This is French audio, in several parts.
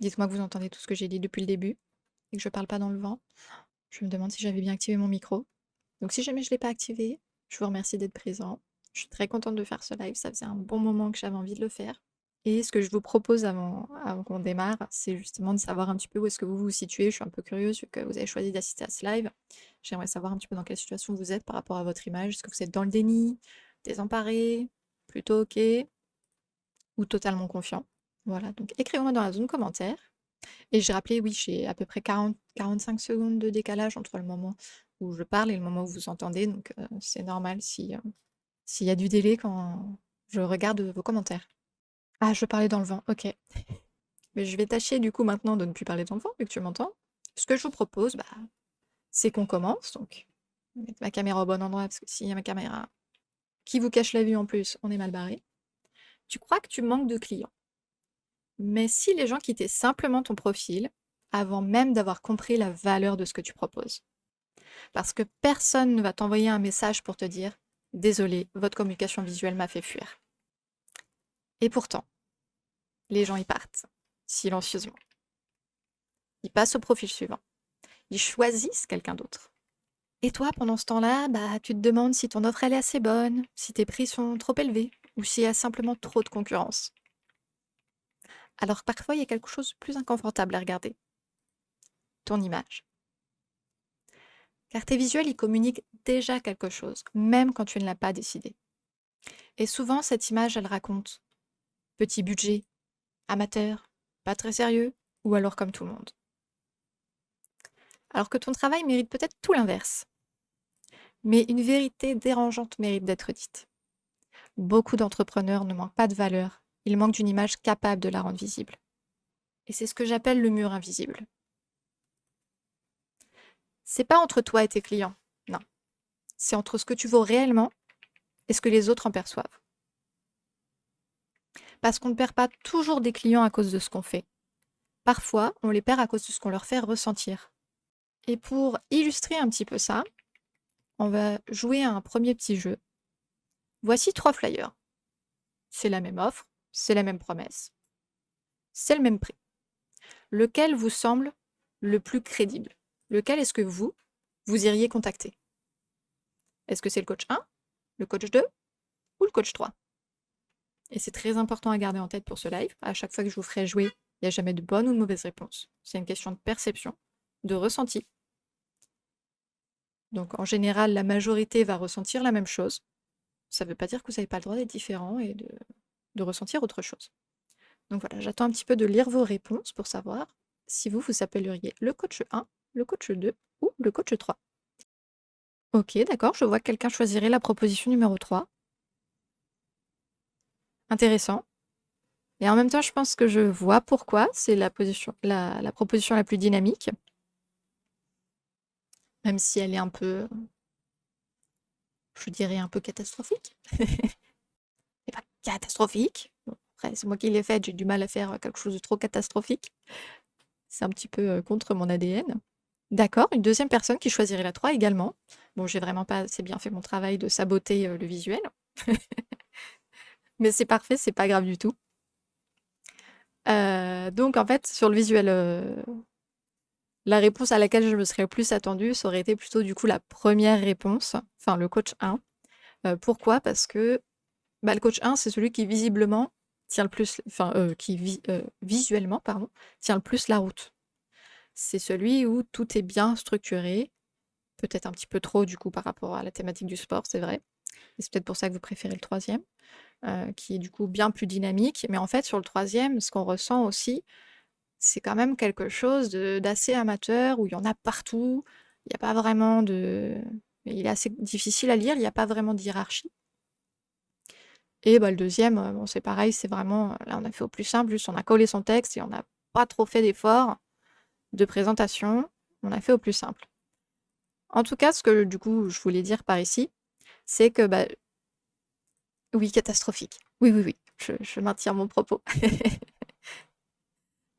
Dites-moi que vous entendez tout ce que j'ai dit depuis le début et que je parle pas dans le vent. Je me demande si j'avais bien activé mon micro. Donc si jamais je l'ai pas activé, je vous remercie d'être présent. Je suis très contente de faire ce live, ça faisait un bon moment que j'avais envie de le faire. Et ce que je vous propose avant qu'on démarre, c'est justement de savoir un petit peu où est-ce que vous vous situez. Je suis un peu curieuse vu que vous avez choisi d'assister à ce live. J'aimerais savoir un petit peu dans quelle situation vous êtes par rapport à votre image. Est-ce que vous êtes dans le déni, désemparé, plutôt ok ou totalement confiant? Voilà, donc écrivez-moi dans la zone commentaire. Et j'ai rappelé, oui, j'ai à peu près 40-45 secondes de décalage entre le moment où je parle et le moment où vous entendez, donc c'est normal si, s'il y a du délai quand je regarde vos commentaires. Ah, je parlais dans le vent, ok. Mais je vais tâcher du coup maintenant de ne plus parler dans le vent, vu que tu m'entends. Ce que je vous propose, bah, c'est qu'on commence, donc je vais mettre ma caméra au bon endroit, parce que s'il y a ma caméra qui vous cache la vue en plus, on est mal barré. Tu crois que tu manques de clients. Mais si les gens quittaient simplement ton profil, avant même d'avoir compris la valeur de ce que tu proposes. Parce que personne ne va t'envoyer un message pour te dire désolé, votre communication visuelle m'a fait fuir. Et pourtant, les gens y partent, silencieusement. Ils passent au profil suivant. Ils choisissent quelqu'un d'autre. Et toi, pendant ce temps-là, bah, tu te demandes si ton offre elle est assez bonne, si tes prix sont trop élevés, ou s'il y a simplement trop de concurrence. Alors parfois, il y a quelque chose de plus inconfortable à regarder. Ton image. Car tes visuels, ils communiquent déjà quelque chose, même quand tu ne l'as pas décidé. Et souvent, cette image, elle raconte petit budget, amateur, pas très sérieux, ou alors comme tout le monde. Alors que ton travail mérite peut-être tout l'inverse. Mais une vérité dérangeante mérite d'être dite. Beaucoup d'entrepreneurs ne manquent pas de valeur, ils manquent d'une image capable de la rendre visible. Et c'est ce que j'appelle le mur invisible. C'est pas entre toi et tes clients, non. C'est entre ce que tu vaux réellement et ce que les autres en perçoivent. Parce qu'on ne perd pas toujours des clients à cause de ce qu'on fait. Parfois, on les perd à cause de ce qu'on leur fait ressentir. Et pour illustrer un petit peu ça, on va jouer à un premier petit jeu. Voici 3 flyers. C'est la même offre, c'est la même promesse, c'est le même prix. Lequel vous semble le plus crédible? Lequel est-ce que vous iriez contacter? Est-ce que c'est le coach 1, le coach 2 ou le coach 3? Et c'est très important à garder en tête pour ce live. À chaque fois que je vous ferai jouer, il n'y a jamais de bonne ou de mauvaise réponse. C'est une question de perception, de ressenti. Donc en général, la majorité va ressentir la même chose. Ça ne veut pas dire que vous n'avez pas le droit d'être différent et de ressentir autre chose. Donc voilà, j'attends un petit peu de lire vos réponses pour savoir si vous appelleriez le coach 1, le coach 2 ou le coach 3. Ok, d'accord, je vois que quelqu'un choisirait la proposition numéro 3. Intéressant. Et en même temps, je pense que je vois pourquoi c'est la proposition la plus dynamique. Même si elle est un peu, je dirais un peu catastrophique. C'est pas catastrophique. Bon, après, c'est moi qui l'ai faite, j'ai du mal à faire quelque chose de trop catastrophique. C'est un petit peu contre mon ADN. D'accord, une deuxième personne qui choisirait la 3 également. Bon, j'ai vraiment pas assez bien fait mon travail de saboter le visuel. Mais c'est parfait, c'est pas grave du tout. Donc en fait, sur le visuel, la réponse à laquelle je me serais le plus attendue, ça aurait été plutôt du coup la première réponse, enfin le coach 1. Pourquoi? Parce que le coach 1, c'est celui qui visiblement tient le plus, visuellement, pardon, tient le plus la route. C'est celui où tout est bien structuré, peut-être un petit peu trop du coup par rapport à la thématique du sport, c'est vrai. Et c'est peut-être pour ça que vous préférez le troisième, qui est du coup bien plus dynamique. Mais en fait, sur le troisième, ce qu'on ressent aussi, c'est quand même quelque chose d'assez amateur, où il y en a partout. Il n'y a pas vraiment de... Il est assez difficile à lire, il n'y a pas vraiment de hiérarchie. Et le deuxième, bon, c'est pareil, c'est vraiment... Là, on a fait au plus simple, juste on a collé son texte et on n'a pas trop fait d'efforts de présentation. On a fait au plus simple. En tout cas, ce que du coup, je voulais dire par ici, c'est que, oui, catastrophique. Oui, oui, oui, je maintiens mon propos.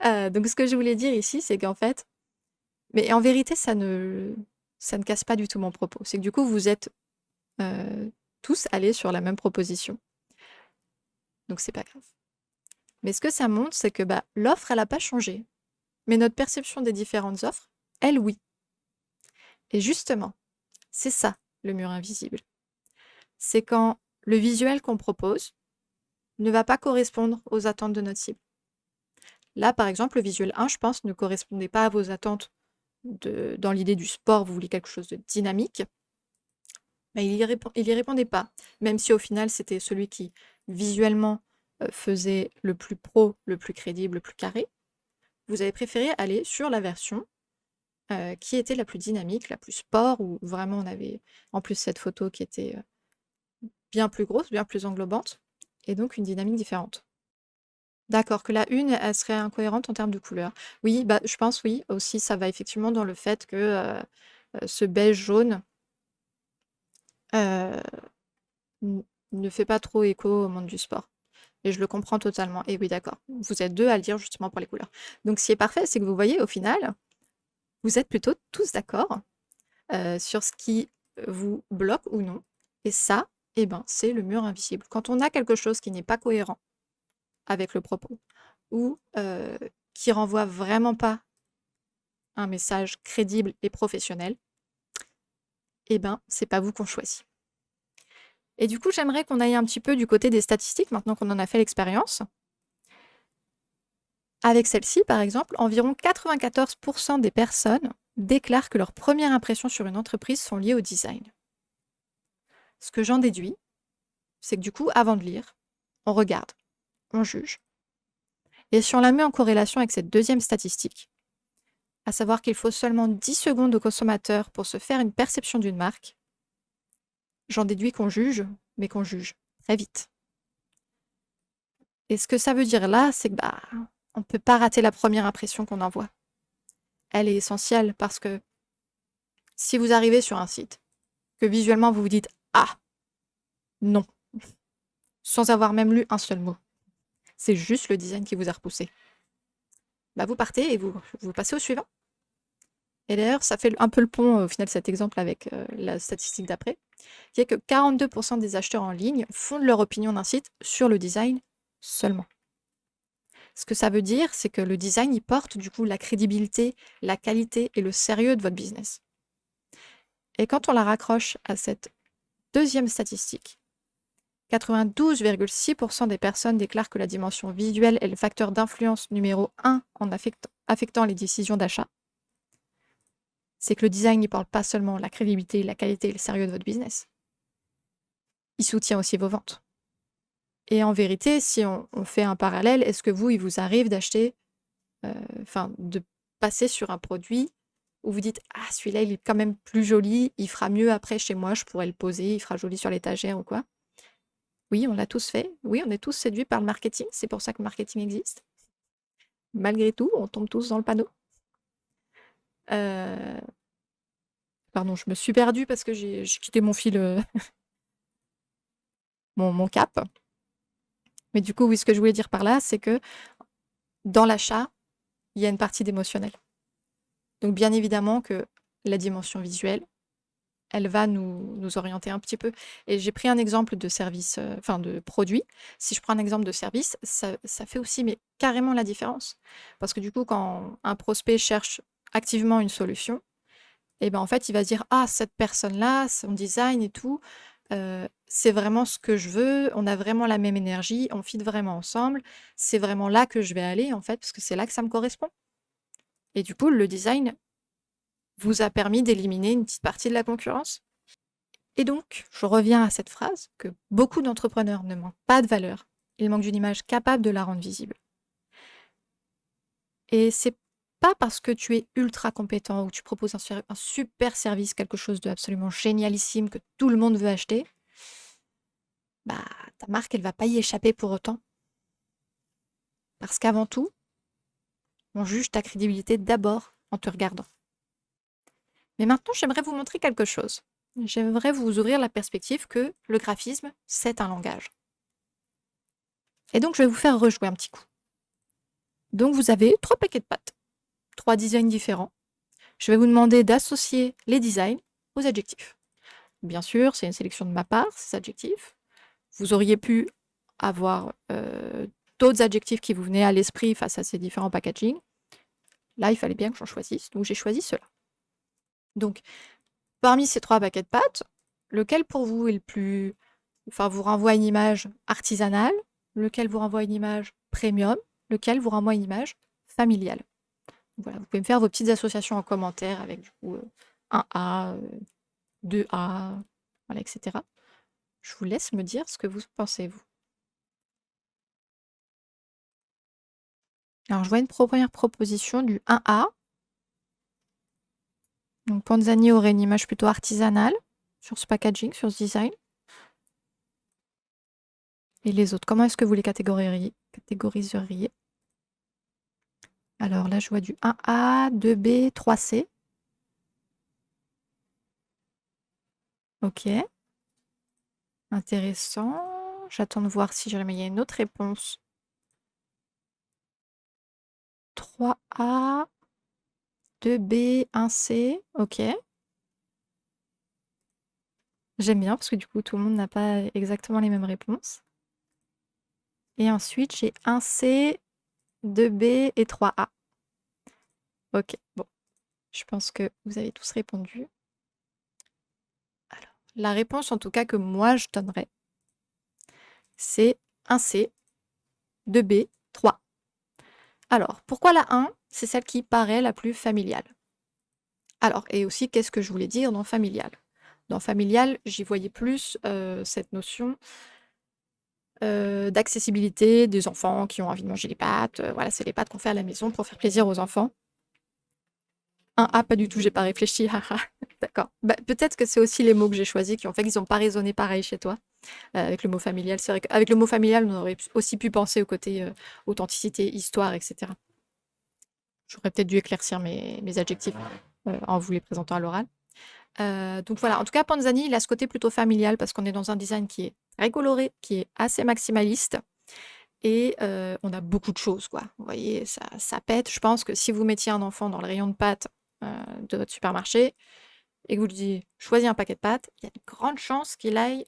Donc ce que je voulais dire ici, c'est qu'en fait, mais en vérité, ça ne casse pas du tout mon propos. C'est que du coup, vous êtes tous allés sur la même proposition. Donc c'est pas grave. Mais ce que ça montre, c'est que l'offre, elle n'a pas changé. Mais notre perception des différentes offres, elle, oui. Et justement, c'est ça, le mur invisible. C'est quand le visuel qu'on propose ne va pas correspondre aux attentes de notre cible. Là, par exemple, le visuel 1, je pense, ne correspondait pas à vos attentes dans l'idée du sport, vous vouliez quelque chose de dynamique. Mais il y répondait pas, même si au final, c'était celui qui, visuellement, faisait le plus pro, le plus crédible, le plus carré. Vous avez préféré aller sur la version qui était la plus dynamique, la plus sport, où vraiment on avait en plus cette photo qui était bien plus grosse, bien plus englobante, et donc une dynamique différente. D'accord, que la une, elle serait incohérente en termes de couleur. Oui, bah, je pense oui, aussi ça va effectivement dans le fait que ce beige jaune euh, ne fait pas trop écho au monde du sport. Et je le comprends totalement. Et oui, d'accord. Vous êtes deux à le dire justement pour les couleurs. Donc ce qui est parfait, c'est que vous voyez, au final, vous êtes plutôt tous d'accord sur ce qui vous bloque ou non. Et ça, eh ben, c'est le mur invisible. Quand on a quelque chose qui n'est pas cohérent avec le propos, ou qui renvoie vraiment pas un message crédible et professionnel, eh ben, c'est pas vous qu'on choisit. Et du coup, j'aimerais qu'on aille un petit peu du côté des statistiques, maintenant qu'on en a fait l'expérience. Avec celle-ci, par exemple, environ 94% des personnes déclarent que leurs premières impressions sur une entreprise sont liées au design. Ce que j'en déduis, c'est que du coup, avant de lire, on regarde, on juge. Et si on la met en corrélation avec cette deuxième statistique, à savoir qu'il faut seulement 10 secondes au consommateur pour se faire une perception d'une marque, j'en déduis qu'on juge, mais qu'on juge très vite. Et ce que ça veut dire là, c'est que on ne peut pas rater la première impression qu'on envoie. Elle est essentielle parce que si vous arrivez sur un site, que visuellement vous vous dites « Ah, non », sans avoir même lu un seul mot, c'est juste le design qui vous a repoussé. Vous partez et vous passez au suivant. Et d'ailleurs, ça fait un peu le pont, au final, cet exemple avec la statistique d'après, qui est que 42% des acheteurs en ligne fondent leur opinion d'un site sur le design seulement. Ce que ça veut dire, c'est que le design, il porte du coup la crédibilité, la qualité et le sérieux de votre business. Et quand on la raccroche à cette deuxième statistique, 92,6% des personnes déclarent que la dimension visuelle est le facteur d'influence numéro 1 en affectant les décisions d'achat. C'est que le design ne parle pas seulement la crédibilité, la qualité et le sérieux de votre business. Il soutient aussi vos ventes. Et en vérité, si on fait un parallèle, est-ce que il vous arrive d'acheter, de passer sur un produit où vous dites « Ah, celui-là, il est quand même plus joli, il fera mieux après chez moi, je pourrais le poser, il fera joli sur l'étagère ou quoi ?» Oui, on l'a tous fait. Oui, on est tous séduits par le marketing. C'est pour ça que le marketing existe. Malgré tout, on tombe tous dans le panneau. Pardon, je me suis perdue parce que j'ai quitté mon fil, mon cap. Mais du coup, oui, ce que je voulais dire par là, c'est que dans l'achat, il y a une partie d'émotionnel. Donc bien évidemment que la dimension visuelle, elle va nous orienter un petit peu. Et j'ai pris un exemple de service, de produit. Si je prends un exemple de service, ça fait aussi mais carrément la différence. Parce que du coup, quand un prospect cherche activement une solution, et ben en fait, il va se dire: «Ah, cette personne-là, son design et tout, c'est vraiment ce que je veux, on a vraiment la même énergie, on fit vraiment ensemble, c'est vraiment là que je vais aller en fait, parce que c'est là que ça me correspond». Et du coup, le design vous a permis d'éliminer une petite partie de la concurrence. Et donc, je reviens à cette phrase que beaucoup d'entrepreneurs ne manquent pas de valeur, ils manquent d'une image capable de la rendre visible. Et c'est pas parce que tu es ultra compétent ou tu proposes un super service, quelque chose de absolument génialissime que tout le monde veut acheter, ta marque, elle va pas y échapper pour autant. Parce qu'avant tout, on juge ta crédibilité d'abord en te regardant. Mais maintenant, j'aimerais vous montrer quelque chose. J'aimerais vous ouvrir la perspective que le graphisme, c'est un langage. Et donc, je vais vous faire rejouer un petit coup. Donc, vous avez 3 paquets de pâtes, 3 designs différents. Je vais vous demander d'associer les designs aux adjectifs. Bien sûr, c'est une sélection de ma part, ces adjectifs. Vous auriez pu avoir d'autres adjectifs qui vous venaient à l'esprit face à ces différents packaging. Là, il fallait bien que j'en choisisse, donc j'ai choisi cela. Donc, parmi ces 3 paquets de pâtes, lequel pour vous est le plus... Enfin, vous renvoie à une image artisanale, lequel vous renvoie à une image premium, lequel vous renvoie à une image familiale. Voilà, vous pouvez me faire vos petites associations en commentaire avec du coup 1A, 2A, voilà, etc. Je vous laisse me dire ce que vous pensez, vous. Alors, je vois une première proposition du 1A. Donc, Panzani aurait une image plutôt artisanale sur ce packaging, sur ce design. Et les autres, comment est-ce que vous les catégoriseriez? Alors là, je vois du 1A, 2B, 3C. Ok. Intéressant. J'attends de voir si jamais il y a une autre réponse. 3A, 2B, 1C. Ok. J'aime bien parce que du coup, tout le monde n'a pas exactement les mêmes réponses. Et ensuite, j'ai 1C, 2B et 3A. Ok, bon. Je pense que vous avez tous répondu. Alors, la réponse en tout cas que moi je donnerais, c'est 1C, 2B, 3. Alors, pourquoi la 1? C'est celle qui paraît la plus familiale. Alors, et aussi, qu'est-ce que je voulais dire dans familial? Dans familial, j'y voyais plus cette notion d'accessibilité des enfants qui ont envie de manger les pâtes. Voilà, c'est les pâtes qu'on fait à la maison pour faire plaisir aux enfants. 1A, pas du tout, j'ai pas réfléchi. D'accord. Bah, peut-être que c'est aussi les mots que j'ai choisis qui ont fait qu'ils n'ont pas résonné pareil chez toi. Avec le mot familial, c'est vrai qu'avec le mot familial, on aurait aussi pu penser au côté authenticité, histoire, etc. J'aurais peut-être dû éclaircir mes adjectifs en vous les présentant à l'oral. Donc voilà, en tout cas, Panzani, il a ce côté plutôt familial parce qu'on est dans un design qui est très coloré, qui est assez maximaliste. Et on a beaucoup de choses, quoi. Vous voyez, ça pète. Je pense que si vous mettiez un enfant dans le rayon de pâtes de votre supermarché et que vous lui disiez choisis un paquet de pâtes, il y a de grandes chances qu'il aille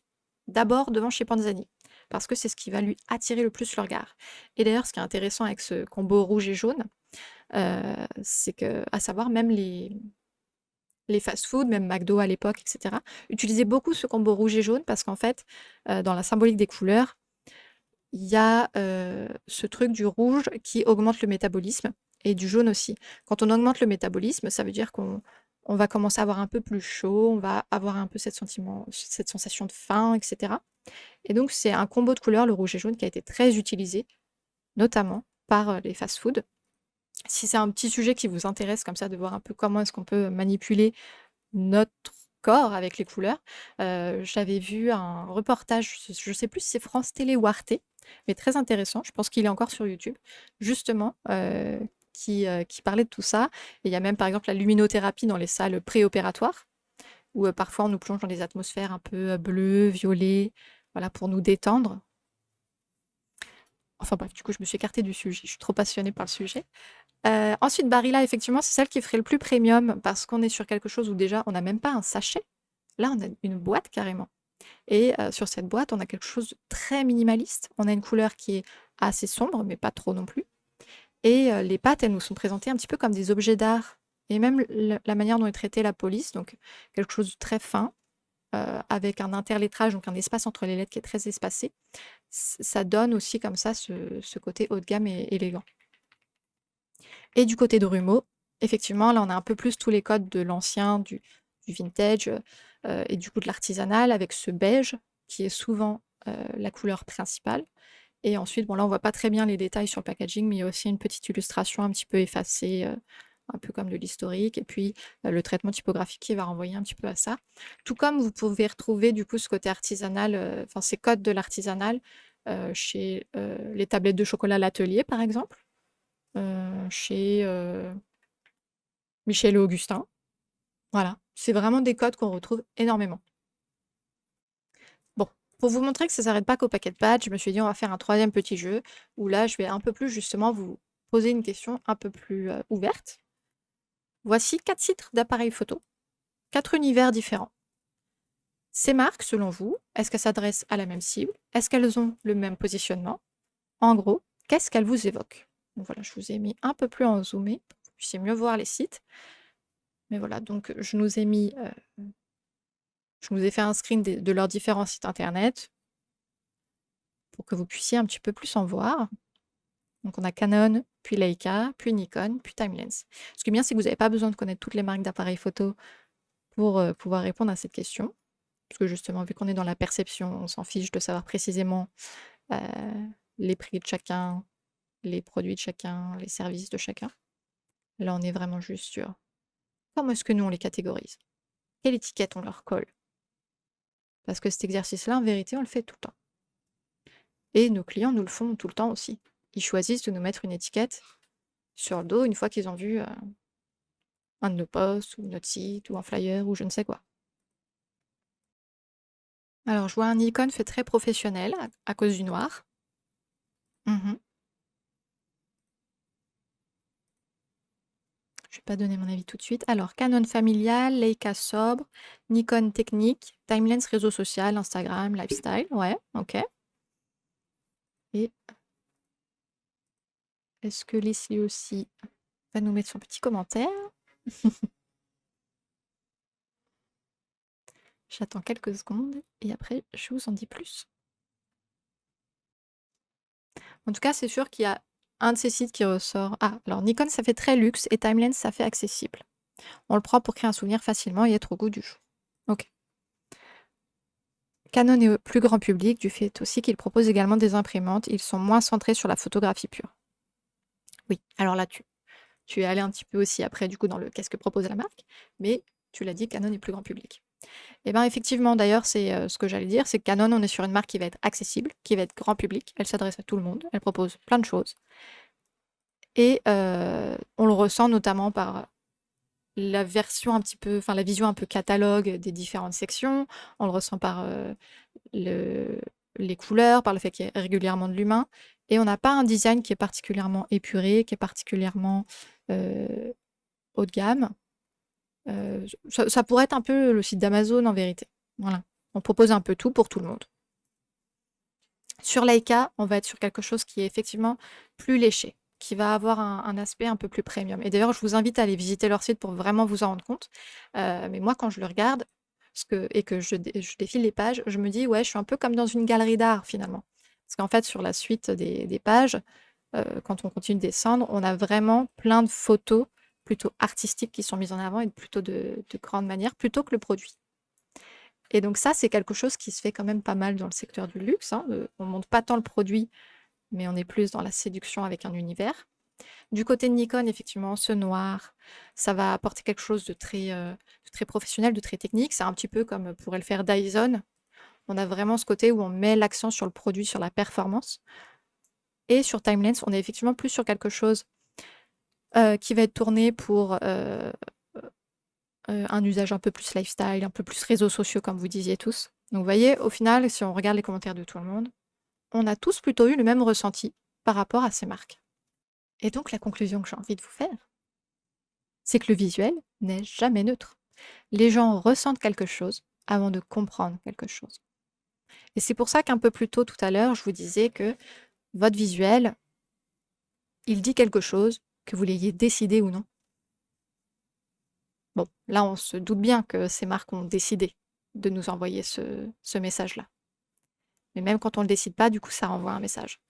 d'abord devant chez Panzani parce que c'est ce qui va lui attirer le plus le regard. Et d'ailleurs, ce qui est intéressant avec ce combo rouge et jaune, c'est que, à savoir, même les fast-food, même McDo à l'époque, etc., utilisaient beaucoup ce combo rouge et jaune parce qu'en fait, dans la symbolique des couleurs, il y a ce truc du rouge qui augmente le métabolisme et du jaune aussi. Quand on augmente le métabolisme, ça veut dire qu'on va commencer à avoir un peu plus chaud, on va avoir un peu cette sensation de faim, etc. Et donc, c'est un combo de couleurs, le rouge et jaune, qui a été très utilisé, notamment par les fast-food. Si c'est un petit sujet qui vous intéresse, comme ça, de voir un peu comment est-ce qu'on peut manipuler notre corps avec les couleurs, j'avais vu un reportage, je sais plus si c'est France Télé ou Arte, mais très intéressant, je pense qu'il est encore sur YouTube, justement, qui parlait de tout ça. Et il y a même, par exemple, la luminothérapie dans les salles préopératoires, où parfois on nous plonge dans des atmosphères un peu bleues, violets, voilà, pour nous détendre. Enfin bref, du coup, je me suis écartée du sujet, je suis trop passionnée par le sujet. Ensuite, Barilla, effectivement, c'est celle qui ferait le plus premium parce qu'on est sur quelque chose où déjà on n'a même pas un sachet. Là, on a une boîte carrément. Et sur cette boîte, on a quelque chose de très minimaliste. On a une couleur qui est assez sombre, mais pas trop non plus. Et les pâtes, elles nous sont présentées un petit peu comme des objets d'art. Et même la manière dont est traitée la police, donc quelque chose de très fin, avec un interlettrage, donc un espace entre les lettres qui est très espacé, ça donne aussi comme ça ce côté haut de gamme et élégant. Et du côté de Rumo, effectivement, là, on a un peu plus tous les codes de l'ancien, du vintage et du coup de l'artisanal avec ce beige qui est souvent la couleur principale. Et ensuite, bon, là, on voit pas très bien les détails sur le packaging, mais il y a aussi une petite illustration un petit peu effacée, un peu comme de l'historique, et puis le traitement typographique qui va renvoyer un petit peu à ça. Tout comme vous pouvez retrouver du coup ce côté artisanal, enfin ces codes de l'artisanal chez les tablettes de chocolat L'Atelier, par exemple. Chez Michel et Augustin. Voilà, c'est vraiment des codes qu'on retrouve énormément. Bon, pour vous montrer que ça ne s'arrête pas qu'au paquet de pâtes, je me suis dit on va faire un troisième petit jeu où là je vais un peu plus justement vous poser une question un peu plus ouverte. Voici 4 titres d'appareils photo, 4 univers différents. Ces marques, selon vous, est-ce qu'elles s'adressent à la même cible? Est-ce qu'elles ont le même positionnement? En gros, qu'est-ce qu'elles vous évoquent? Donc voilà, je vous ai mis un peu plus en zoomé pour que vous puissiez mieux voir les sites. Mais voilà, donc je nous ai mis, je vous ai fait un screen de leurs différents sites internet pour que vous puissiez un petit peu plus en voir. Donc on a Canon, puis Leica, puis Nikon, puis Timelens. Ce qui est bien, c'est que vous n'avez pas besoin de connaître toutes les marques d'appareils photo pour pouvoir répondre à cette question. Parce que justement, vu qu'on est dans la perception, on s'en fiche de savoir précisément les prix de chacun, les produits de chacun, les services de chacun. Là, on est vraiment juste sur comment est-ce que nous, on les catégorise. Quelle étiquette on leur colle. Parce que cet exercice-là, en vérité, on le fait tout le temps. Et nos clients nous le font tout le temps aussi. Ils choisissent de nous mettre une étiquette sur le dos une fois qu'ils ont vu un de nos posts, ou notre site, ou un flyer, ou je ne sais quoi. Alors, je vois un Nikon fait très professionnel à cause du noir. Mhm. Je vais pas donner mon avis tout de suite. Alors, Canon familial, Leica sobre, Nikon technique, Timelens réseau social, Instagram, lifestyle. Ouais, ok. Et est-ce que Leslie aussi va nous mettre son petit commentaire? J'attends quelques secondes et après, je vous en dis plus. En tout cas, c'est sûr qu'il y a un de ces sites qui ressort. Ah, alors Nikon, ça fait très luxe et Timelens, ça fait accessible. On le prend pour créer un souvenir facilement et être au goût du jour. Ok. Canon est plus grand public du fait aussi qu'il propose également des imprimantes. Ils sont moins centrés sur la photographie pure. Oui, alors là, tu es allé un petit peu aussi après, du coup, dans le qu'est-ce que propose la marque, mais tu l'as dit, Canon est plus grand public. Et bien effectivement, d'ailleurs, c'est ce que j'allais dire, c'est que Canon, on est sur une marque qui va être accessible, qui va être grand public, elle s'adresse à tout le monde, elle propose plein de choses. Et on le ressent notamment par la version un petit peu, enfin la vision un peu catalogue des différentes sections, on le ressent par les couleurs, par le fait qu'il y ait régulièrement de l'humain, et on n'a pas un design qui est particulièrement épuré, qui est particulièrement haut de gamme. Ça pourrait être un peu le site d'Amazon en vérité. Voilà. On propose un peu tout pour tout le monde. Sur Leica, on va être sur quelque chose qui est effectivement plus léché, qui va avoir un aspect un peu plus premium. Et d'ailleurs, je vous invite à aller visiter leur site pour vraiment vous en rendre compte. Mais moi, quand je le regarde et que je défile les pages, je me dis, ouais, je suis un peu comme dans une galerie d'art finalement. Parce qu'en fait, sur la suite des pages, quand on continue de descendre, on a vraiment plein de photos plutôt artistiques qui sont mises en avant et plutôt de grande manière, plutôt que le produit. Et donc ça, c'est quelque chose qui se fait quand même pas mal dans le secteur du luxe, hein. On montre pas tant le produit, mais on est plus dans la séduction avec un univers. Du côté de Nikon, effectivement, ce noir, ça va apporter quelque chose de très professionnel, de très technique. C'est un petit peu comme pourrait le faire Dyson. On a vraiment ce côté où on met l'accent sur le produit, sur la performance. Et sur Timelens, on est effectivement plus sur quelque chose qui va être tourné pour un usage un peu plus lifestyle, un peu plus réseaux sociaux, comme vous disiez tous. Donc vous voyez, au final, si on regarde les commentaires de tout le monde, on a tous plutôt eu le même ressenti par rapport à ces marques. Et donc la conclusion que j'ai envie de vous faire, c'est que le visuel n'est jamais neutre. Les gens ressentent quelque chose avant de comprendre quelque chose. Et c'est pour ça qu'un peu plus tôt tout à l'heure, je vous disais que votre visuel, il dit quelque chose, que vous l'ayez décidé ou non. Bon, là, on se doute bien que ces marques ont décidé de nous envoyer ce message-là. Mais même quand on ne le décide pas, du coup, ça renvoie un message.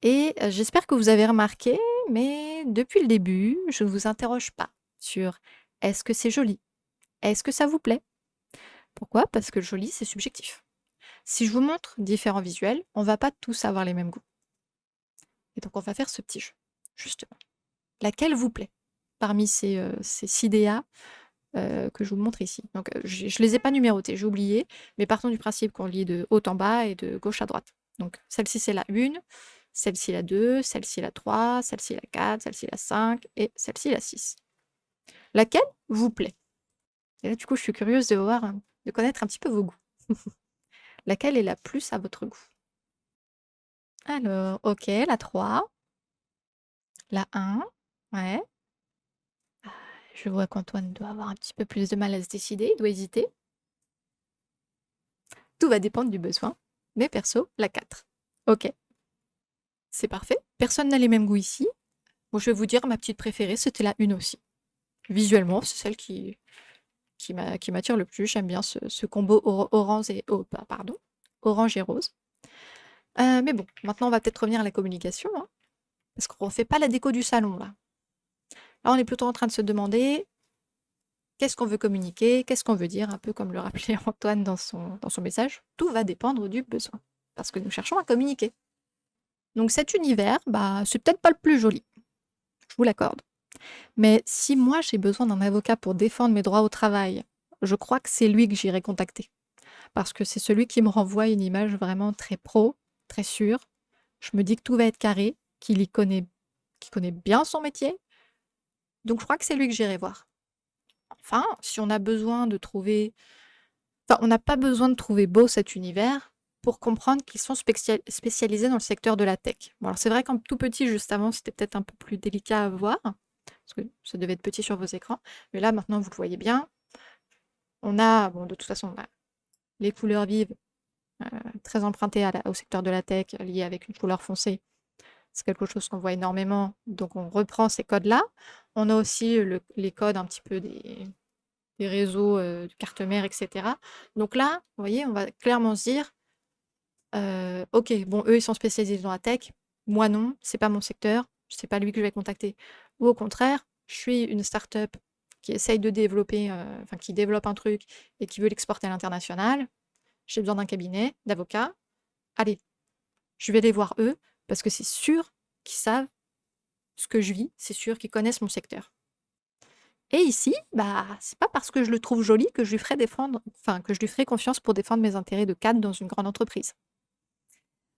Et j'espère que vous avez remarqué, mais depuis le début, je ne vous interroge pas sur est-ce que c'est joli? Est-ce que ça vous plaît? Pourquoi? Parce que joli, c'est subjectif. Si je vous montre différents visuels, on va pas tous avoir les mêmes goûts. Et donc on va faire ce petit jeu, justement. Laquelle vous plaît parmi ces 6 DA que je vous montre ici? Donc je les ai pas numérotés, j'ai oublié, mais partons du principe qu'on lit de haut en bas et de gauche à droite. Donc celle-ci c'est la 1, celle-ci la 2, celle-ci la 3, celle-ci la 4, celle-ci la 5 et celle-ci la 6. Laquelle vous plaît? Et là du coup je suis curieuse de voir, de connaître un petit peu vos goûts. Laquelle est la plus à votre goût? Alors, OK, la 3, la 1, ouais. Je vois qu'Antoine doit avoir un petit peu plus de mal à se décider, il doit hésiter. Tout va dépendre du besoin, mais perso, la 4. OK, c'est parfait. Personne n'a les mêmes goûts ici. Bon, je vais vous dire, ma petite préférée, c'était la une aussi. Visuellement, c'est celle qui m'attire le plus. J'aime bien ce combo orange et rose. Mais bon, maintenant, on va peut-être revenir à la communication, hein, parce qu'on refait pas la déco du salon, là. Là, on est plutôt en train de se demander qu'est-ce qu'on veut communiquer, qu'est-ce qu'on veut dire, un peu comme le rappelait Antoine dans son message. Tout va dépendre du besoin, parce que nous cherchons à communiquer. Donc cet univers, bah, c'est peut-être pas le plus joli, je vous l'accorde. Mais si moi j'ai besoin d'un avocat pour défendre mes droits au travail, je crois que c'est lui que j'irai contacter. Parce que c'est celui qui me renvoie une image vraiment très pro, très sûre. Je me dis que tout va être carré, qu'il connaît bien son métier. Donc je crois que c'est lui que j'irai voir. Enfin, si on a besoin de trouver... Enfin, on n'a pas besoin de trouver beau cet univers pour comprendre qu'ils sont spécialisés dans le secteur de la tech. Bon, alors c'est vrai qu'en tout petit, juste avant, c'était peut-être un peu plus délicat à voir, parce que ça devait être petit sur vos écrans. Mais là, maintenant, vous le voyez bien. On a, bon, de toute façon, on a les couleurs vives, très empruntées au secteur de la tech, liées avec une couleur foncée. C'est quelque chose qu'on voit énormément, donc on reprend ces codes-là. On a aussi les codes un petit peu des réseaux de carte mère, etc. Donc là, vous voyez, on va clairement se dire, ok, bon, eux, ils sont spécialisés dans la tech, moi non, c'est pas mon secteur, c'est pas lui que je vais contacter. Ou au contraire, je suis une start-up qui essaye de développer, enfin qui développe un truc et qui veut l'exporter à l'international. J'ai besoin d'un cabinet, d'avocats. Allez, je vais les voir eux, parce que c'est sûr qu'ils savent ce que je vis, c'est sûr qu'ils connaissent mon secteur. Et ici, bah, c'est pas parce que je le trouve joli que je lui ferai que je lui ferai confiance pour défendre mes intérêts de cadre dans une grande entreprise.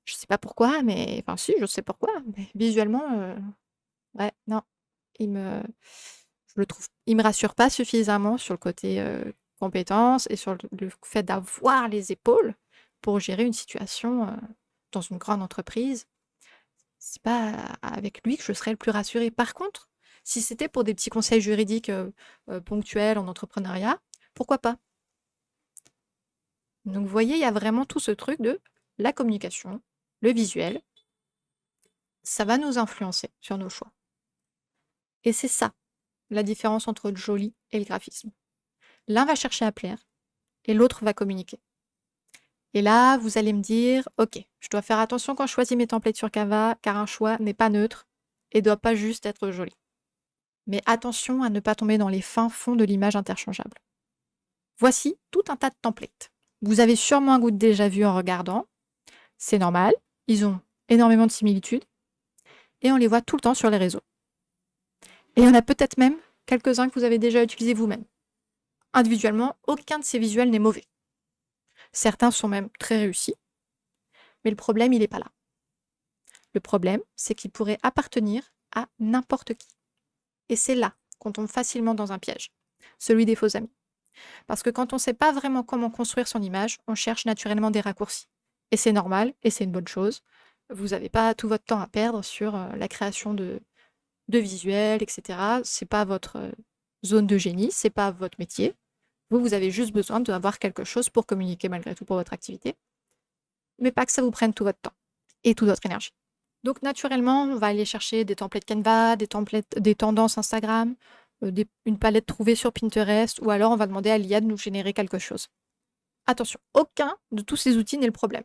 Je sais pas pourquoi, mais enfin si, je sais pourquoi, mais visuellement, ouais, non, il me il me rassure pas suffisamment sur le côté, compétences et sur le fait d'avoir les épaules pour gérer une situation, dans une grande entreprise. C'est pas avec lui que je serais le plus rassurée. Par contre, si c'était pour des petits conseils juridiques, ponctuels en entrepreneuriat, pourquoi pas? Donc vous voyez, il y a vraiment tout ce truc de la communication, le visuel, ça va nous influencer sur nos choix. Et c'est ça, la différence entre le joli et le graphisme. L'un va chercher à plaire et l'autre va communiquer. Et là, vous allez me dire, ok, je dois faire attention quand je choisis mes templates sur Canva, car un choix n'est pas neutre et doit pas juste être joli. Mais attention à ne pas tomber dans les fins fonds de l'image interchangeable. Voici tout un tas de templates. Vous avez sûrement un goût de déjà vu en regardant. C'est normal, ils ont énormément de similitudes et on les voit tout le temps sur les réseaux. Et il y en a peut-être même quelques-uns que vous avez déjà utilisés vous-même. Individuellement, aucun de ces visuels n'est mauvais. Certains sont même très réussis, mais le problème, il n'est pas là. Le problème, c'est qu'ils pourraient appartenir à n'importe qui. Et c'est là qu'on tombe facilement dans un piège, celui des faux amis. Parce que quand on ne sait pas vraiment comment construire son image, on cherche naturellement des raccourcis. Et c'est normal, et c'est une bonne chose. Vous n'avez pas tout votre temps à perdre sur la création de visuels, etc. C'est pas votre zone de génie, c'est pas votre métier. Vous avez juste besoin d'avoir quelque chose pour communiquer malgré tout pour votre activité. Mais pas que ça vous prenne tout votre temps et toute votre énergie. Donc naturellement, on va aller chercher des templates Canva, des tendances Instagram, une palette trouvée sur Pinterest, ou alors on va demander à l'IA de nous générer quelque chose. Attention, aucun de tous ces outils n'est le problème.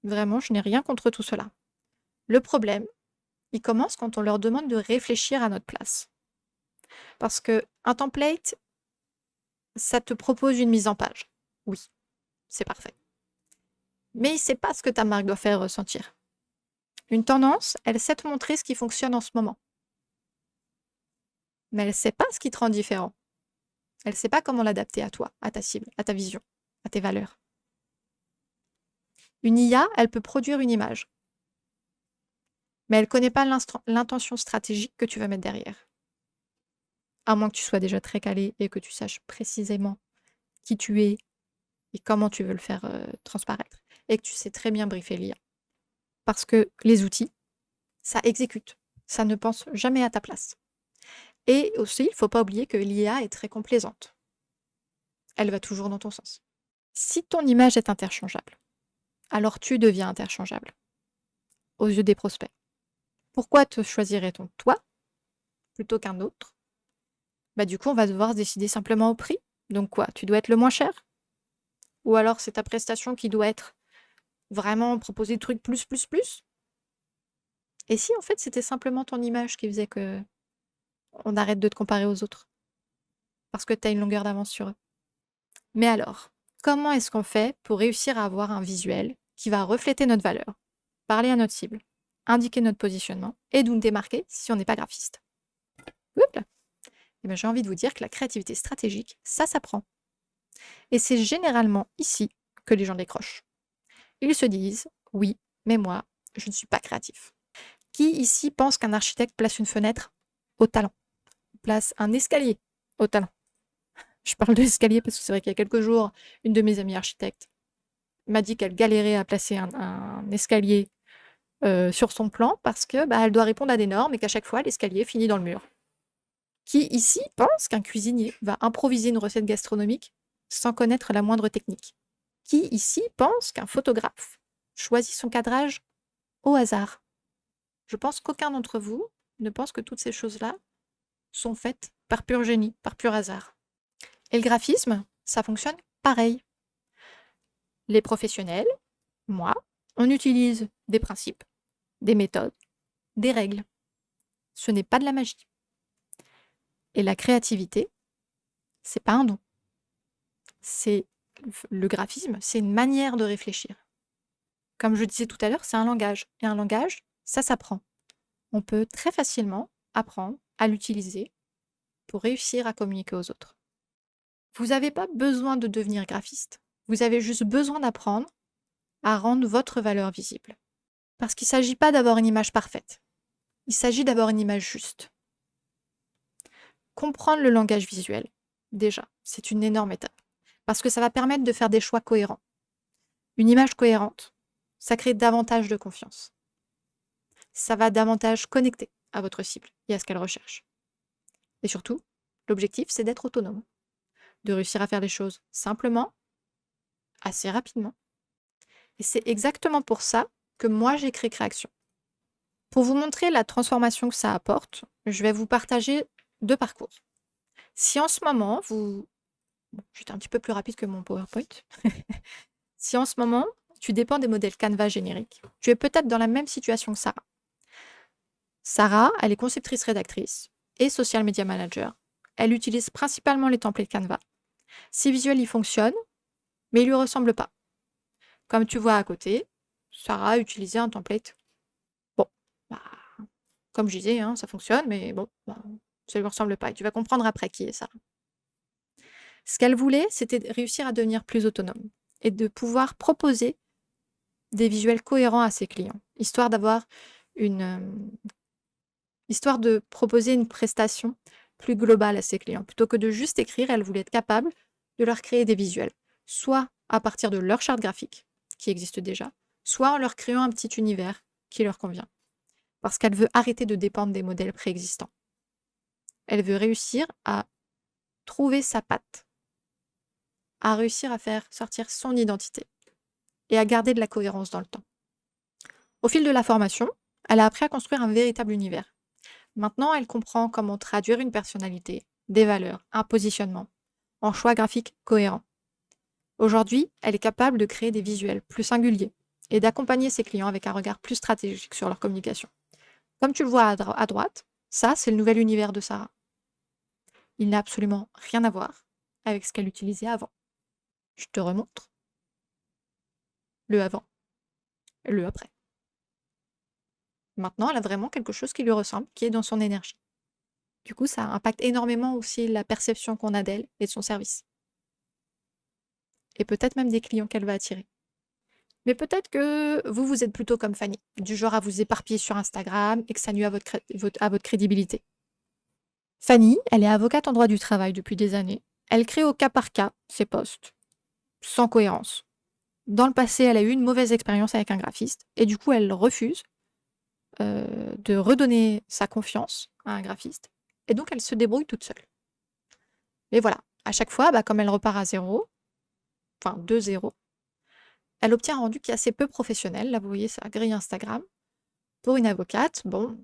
Vraiment, je n'ai rien contre tout cela. Le problème, il commence quand on leur demande de réfléchir à notre place. Parce que un template, ça te propose une mise en page. Oui, c'est parfait. Mais il ne sait pas ce que ta marque doit faire ressentir. Une tendance, elle sait te montrer ce qui fonctionne en ce moment. Mais elle ne sait pas ce qui te rend différent. Elle ne sait pas comment l'adapter à toi, à ta cible, à ta vision, à tes valeurs. Une IA, elle peut produire une image. Mais elle ne connaît pas l'intention stratégique que tu vas mettre derrière. À moins que tu sois déjà très calé et que tu saches précisément qui tu es et comment tu veux le faire transparaître. Et que tu sais très bien briefer l'IA. Parce que les outils, ça exécute. Ça ne pense jamais à ta place. Et aussi, il ne faut pas oublier que l'IA est très complaisante. Elle va toujours dans ton sens. Si ton image est interchangeable, alors tu deviens interchangeable aux yeux des prospects. Pourquoi te choisirait-on toi plutôt qu'un autre, bah du coup, on va devoir se décider simplement au prix. Donc quoi? Tu dois être le moins cher? Ou alors c'est ta prestation qui doit être vraiment proposer le truc plus, plus, plus? Et si en fait c'était simplement ton image qui faisait que on arrête de te comparer aux autres? Parce que tu as une longueur d'avance sur eux. Mais alors, comment est-ce qu'on fait pour réussir à avoir un visuel qui va refléter notre valeur, parler à notre cible, indiquer notre positionnement et nous démarquer si on n'est pas graphiste? Oups là. Eh ben, j'ai envie de vous dire que la créativité stratégique, ça s'apprend. Et c'est généralement ici que les gens décrochent. Ils se disent, oui, mais moi, je ne suis pas créatif. Qui ici pense qu'un architecte place une fenêtre au talent, place un escalier au talent? Je parle de l'escalier parce que c'est vrai qu'il y a quelques jours, une de mes amies architectes m'a dit qu'elle galérait à placer un escalier sur son plan parce que bah, elle doit répondre à des normes et qu'à chaque fois, l'escalier finit dans le mur. Qui ici pense qu'un cuisinier va improviser une recette gastronomique sans connaître la moindre technique? Qui ici pense qu'un photographe choisit son cadrage au hasard? Je pense qu'aucun d'entre vous ne pense que toutes ces choses-là sont faites par pur génie, par pur hasard. Et le graphisme, ça fonctionne pareil. Les professionnels, moi, on utilise des principes, des méthodes, des règles. Ce n'est pas de la magie. Et la créativité, c'est pas un don. C'est le graphisme, c'est une manière de réfléchir. Comme je disais tout à l'heure, c'est un langage. Et un langage, ça s'apprend. On peut très facilement apprendre à l'utiliser pour réussir à communiquer aux autres. Vous n'avez pas besoin de devenir graphiste. Vous avez juste besoin d'apprendre à rendre votre valeur visible. Parce qu'il ne s'agit pas d'avoir une image parfaite. Il s'agit d'avoir une image juste. Comprendre le langage visuel, déjà, c'est une énorme étape. Parce que ça va permettre de faire des choix cohérents. Une image cohérente, ça crée davantage de confiance. Ça va davantage connecter à votre cible et à ce qu'elle recherche. Et surtout, l'objectif, c'est d'être autonome. De réussir à faire les choses simplement, assez rapidement. Et c'est exactement pour ça que moi, j'ai créé Créaction. Pour vous montrer la transformation que ça apporte, je vais vous partager 2 parcours. Si en ce moment, vous... Bon, j'étais un petit peu plus rapide que mon PowerPoint. Si en ce moment, tu dépends des modèles Canva génériques, tu es peut-être dans la même situation que Sarah. Sarah, elle est conceptrice-rédactrice et social media manager. Elle utilise principalement les templates Canva. Ses visuels y fonctionnent, mais ils ne lui ressemblent pas. Comme tu vois à côté, Sarah a utilisé un template. Bon, bah, comme je disais, hein, ça fonctionne, mais bon, bah, ça ne lui ressemble pas. Et tu vas comprendre après qui est Sarah. Ce qu'elle voulait, c'était de réussir à devenir plus autonome et de pouvoir proposer des visuels cohérents à ses clients, histoire de proposer une prestation plus globale à ses clients. Plutôt que de juste écrire, elle voulait être capable de leur créer des visuels, soit à partir de leur charte graphique, qui existe déjà, soit en leur créant un petit univers qui leur convient. Parce qu'elle veut arrêter de dépendre des modèles préexistants. Elle veut réussir à trouver sa patte, à réussir à faire sortir son identité et à garder de la cohérence dans le temps. Au fil de la formation, elle a appris à construire un véritable univers. Maintenant, elle comprend comment traduire une personnalité, des valeurs, un positionnement, en choix graphiques cohérents. Aujourd'hui, elle est capable de créer des visuels plus singuliers et d'accompagner ses clients avec un regard plus stratégique sur leur communication. Comme tu le vois à droite, ça, c'est le nouvel univers de Sarah. Il n'a absolument rien à voir avec ce qu'elle utilisait avant. Je te remontre le avant, le après. Maintenant, elle a vraiment quelque chose qui lui ressemble, qui est dans son énergie. Du coup, ça impacte énormément aussi la perception qu'on a d'elle et de son service. Et peut-être même des clients qu'elle va attirer. Mais peut-être que vous êtes plutôt comme Fanny, du genre à vous éparpiller sur Instagram et que ça nuit à votre crédibilité. Fanny, elle est avocate en droit du travail depuis des années. Elle crée au cas par cas ses posts, sans cohérence. Dans le passé, elle a eu une mauvaise expérience avec un graphiste et du coup, elle refuse de redonner sa confiance à un graphiste. Et donc, elle se débrouille toute seule. Mais voilà, à chaque fois, comme elle repart à zéro, enfin de zéro, elle obtient un rendu qui est assez peu professionnel. Là, vous voyez sa grille Instagram. Pour une avocate, bon,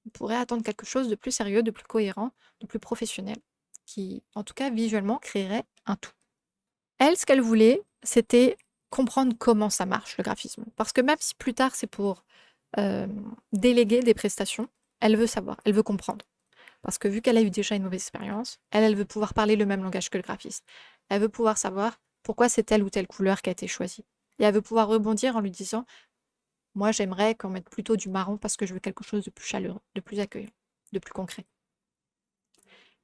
on pourrait attendre quelque chose de plus sérieux, de plus cohérent, de plus professionnel, qui, en tout cas, visuellement, créerait un tout. Elle, ce qu'elle voulait, c'était comprendre comment ça marche, le graphisme. Parce que même si plus tard, c'est pour déléguer des prestations, elle veut savoir, elle veut comprendre. Parce que vu qu'elle a eu déjà une mauvaise expérience, elle veut pouvoir parler le même langage que le graphiste. Elle veut pouvoir savoir pourquoi c'est telle ou telle couleur qui a été choisie. Et elle veut pouvoir rebondir en lui disant, moi j'aimerais qu'on mette plutôt du marron parce que je veux quelque chose de plus chaleureux, de plus accueillant, de plus concret.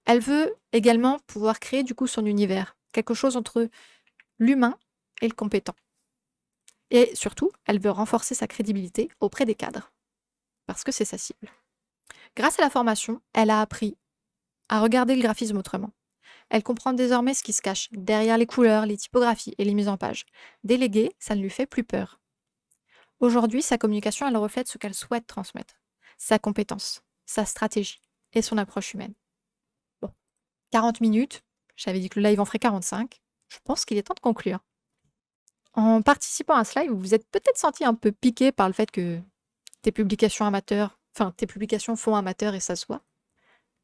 Elle veut également pouvoir créer du coup son univers, quelque chose entre l'humain et le compétent. Et surtout, elle veut renforcer sa crédibilité auprès des cadres, parce que c'est sa cible. Grâce à la formation, elle a appris à regarder le graphisme autrement. Elle comprend désormais ce qui se cache derrière les couleurs, les typographies et les mises en page. Déléguer, ça ne lui fait plus peur. Aujourd'hui, sa communication, elle reflète ce qu'elle souhaite transmettre. Sa compétence, sa stratégie et son approche humaine. Bon, 40 minutes, j'avais dit que le live en ferait 45. Je pense qu'il est temps de conclure. En participant à ce live, vous vous êtes peut-être senti un peu piqué par le fait que tes publications font amateur et ça se voit.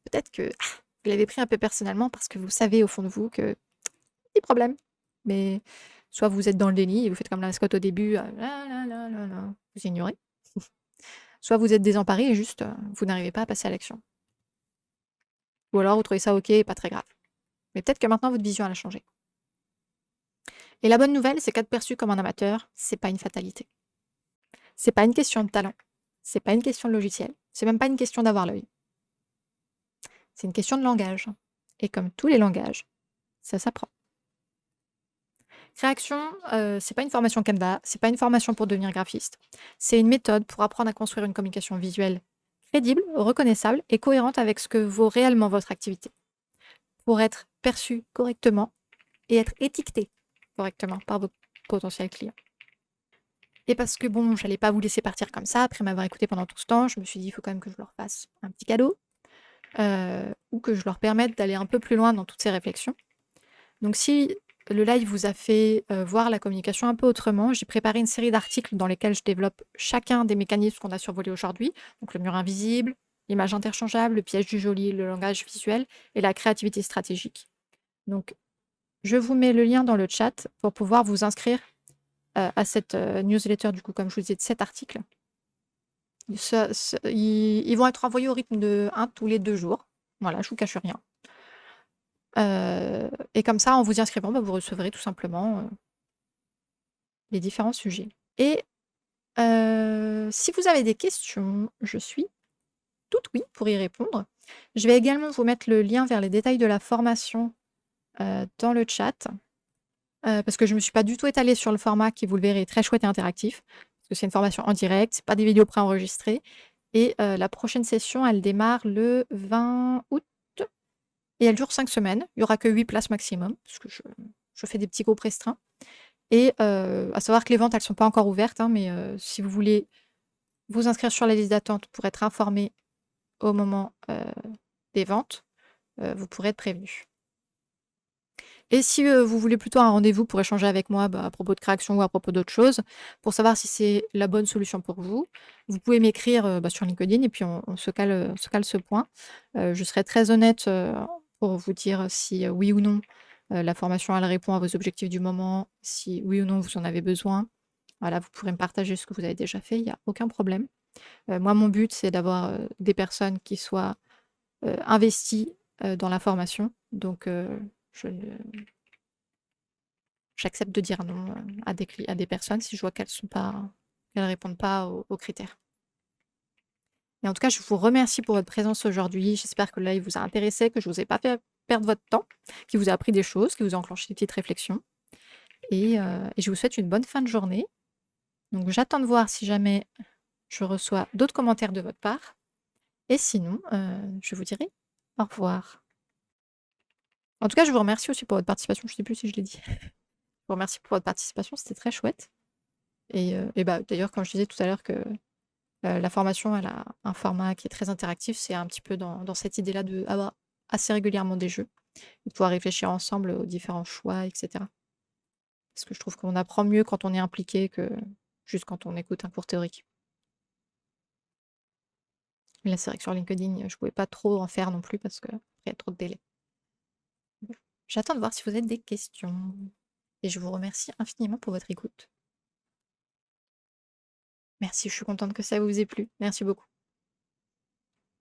Peut-être que vous l'avez pris un peu personnellement parce que vous savez au fond de vous que petit problème. Mais soit vous êtes dans le déni et vous faites comme la mascotte au début, vous ignorez. Soit vous êtes désemparé et juste vous n'arrivez pas à passer à l'action. Ou alors vous trouvez ça ok, pas très grave. Mais peut-être que maintenant votre vision elle a changé. Et la bonne nouvelle, c'est qu'être perçu comme un amateur, c'est pas une fatalité. C'est pas une question de talent. C'est pas une question de logiciel. C'est même pas une question d'avoir l'œil. C'est une question de langage. Et comme tous les langages, ça s'apprend. Créaction, c'est pas une formation Canva, c'est pas une formation pour devenir graphiste. C'est une méthode pour apprendre à construire une communication visuelle crédible, reconnaissable et cohérente avec ce que vaut réellement votre activité. Pour être perçu correctement et être étiqueté correctement par vos potentiels clients. Et parce que bon, j'allais pas vous laisser partir comme ça, après m'avoir écouté pendant tout ce temps, je me suis dit, il faut quand même que je leur fasse un petit cadeau, ou que je leur permette d'aller un peu plus loin dans toutes ces réflexions. Donc si le live vous a fait voir la communication un peu autrement, j'ai préparé une série d'articles dans lesquels je développe chacun des mécanismes qu'on a survolés aujourd'hui, donc le mur invisible, l'image interchangeable, le piège du joli, le langage visuel et la créativité stratégique. Donc je vous mets le lien dans le chat pour pouvoir vous inscrire à cette newsletter, du coup, comme je vous disais, de 7 articles. Ils vont être envoyés au rythme de 1 tous les 2 jours. Voilà, je vous cache rien. Et comme ça, en vous y inscrivant, vous recevrez tout simplement les différents sujets. Et si vous avez des questions, je suis toute oui pour y répondre. Je vais également vous mettre le lien vers les détails de la formation dans le chat. Parce que je me suis pas du tout étalée sur le format qui, vous le verrez, est très chouette et interactif. Parce que c'est une formation en direct, c'est pas des vidéos préenregistrées. Et la prochaine session, elle démarre le 20 août et elle dure 5 semaines. Il y aura que 8 places maximum, parce que je fais des petits groupes restreints. Et à savoir que les ventes, elles sont pas encore ouvertes, hein, mais si vous voulez vous inscrire sur la liste d'attente pour être informé au moment des ventes, vous pourrez être prévenu. Et si vous voulez plutôt un rendez-vous pour échanger avec moi à propos de création ou à propos d'autres choses, pour savoir si c'est la bonne solution pour vous, vous pouvez m'écrire sur LinkedIn et puis on se cale ce point. Je serai très honnête pour vous dire si oui ou non la formation elle répond à vos objectifs du moment, si oui ou non vous en avez besoin. Voilà, vous pourrez me partager ce que vous avez déjà fait, il n'y a aucun problème. Moi, mon but, c'est d'avoir des personnes qui soient investies dans la formation. Donc, j'accepte de dire non à des personnes si je vois qu'elles répondent pas aux critères. Et en tout cas, je vous remercie pour votre présence aujourd'hui. J'espère que le live vous a intéressé, que je ne vous ai pas fait perdre votre temps, qu'il vous a appris des choses, qu'il vous a enclenché des petites réflexions. Et je vous souhaite une bonne fin de journée. Donc, j'attends de voir si jamais je reçois d'autres commentaires de votre part. Et sinon, je vous dirai au revoir. En tout cas, je vous remercie aussi pour votre participation. Je ne sais plus si je l'ai dit. Je vous remercie pour votre participation, c'était très chouette. Et d'ailleurs, quand je disais tout à l'heure que la formation, elle a un format qui est très interactif, c'est un petit peu dans cette idée-là d'avoir assez régulièrement des jeux et de pouvoir réfléchir ensemble aux différents choix, etc. Parce que je trouve qu'on apprend mieux quand on est impliqué que juste quand on écoute un cours théorique. Là, c'est vrai que sur LinkedIn, je pouvais pas trop en faire non plus parce qu'après il y a trop de délais. Bon, j'attends de voir si vous avez des questions et je vous remercie infiniment pour votre écoute. Merci, je suis contente que ça vous ait plu. Merci beaucoup.